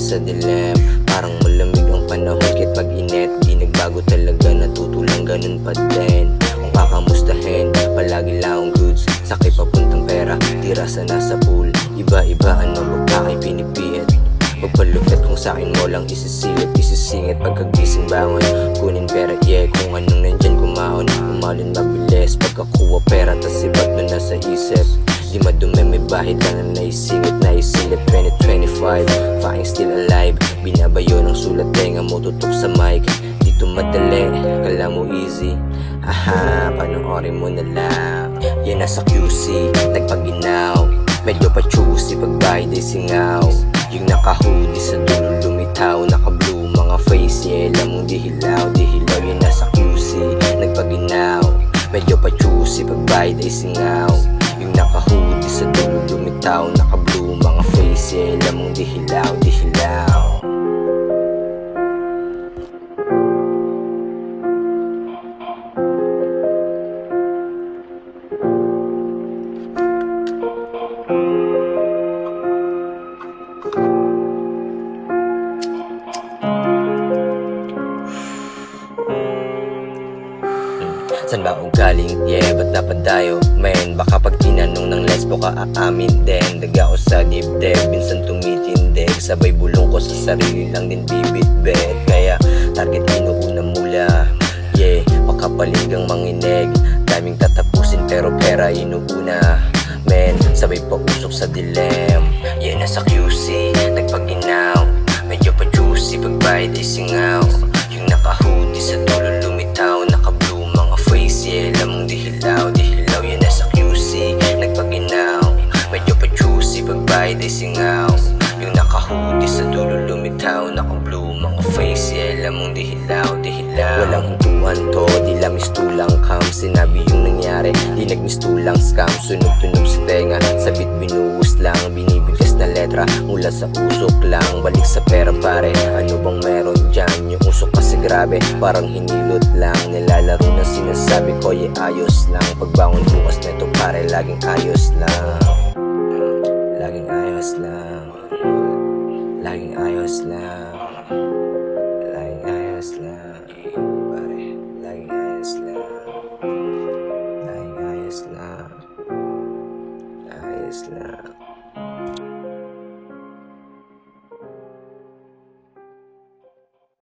sa dilim. Parang malamig ang panahon kahit mag-init. Di nagbago talaga, natutulang ganun pa din. Kung kakamustahin, palagi lang goods. Sakay papuntang pera, tira sa nasa pool. Iba-iba ang magpakay pinipiit. Magpalupit kung sa'kin mo lang isisilip, isisingit pagkagising bangon. Kunin pera, yeah, kung anong nandyan kumaon. Umalin mabilis, pagkakuha pera, tas iba't nun nasa isip. Di madumi, may bahid lang na naisingit, naisilip. 2025, fucking still alive. Binabayo ng sulat, tenga mo tutok sa mic. Dito madali, kala mo easy. Haha, panoorin mo na lang. Yan nasa QC, nagpaginaw. Medyo pa-choosy, pagbayad ay singaw. Yung naka-hoodie sa dulo lumitaw, naka-blue mga face, yeah, lamang dihilaw, dihilaw. Yan nasa QC, nagpaginaw. Medyo pa-choosy, pagbayad ay singaw. Yung naka-hoodie sa dulo lumitaw, naka-blue mga face, yeah, lamang dihilaw, dihilaw. San ba ako galing? Yeah, ba't napadayo? Man, baka pag tinanong ng lesbo ka aamin din. Daga ko sa dibdib, minsan tumitindig. Sabay bulong ko sa sarili lang din bibit-bit. Kaya target inuuna mula. Yeah, makapaligang manginig. Daming tatapusin pero pera inuuna. Man, sabay pa usok sa dilim. Yeah, nasa QC, nagpaginaw. Medyo pa juicy, pagbayad ay singaw. Yung naka-hoodie sa dulo lumitaw, naka-blue mga face, yeah, lamang dihilaw, dihilaw. Yan nasa QC, nagpaginaw. Medyo pa juicy, pagbayad ay singaw. Yung naka-hoodie sa dulo lumitaw, naka-blue mga face, yeah, lamang dihilaw, dihilaw. Walang huntuan to, di lang mistulang cam. Sinabi yung nangyari, di nagmistulang scam. Sunog-tunog sa tenga, sabit binuhos lang. Binibiglas na letra, mula sa usok lang. Balik sa pera pare, ano bang meron dyan? Yung usok kasi grabe, parang hinilot lang. Nilalaro na sinasabi ko, yeah, ayos lang. Pagbangon bukas neto pare, laging ayos lang. Laging ayos lang. Laging ayos lang. Laging ayos lang. Pare, laging ayos lang. Laging ayos lang. Ayos lang.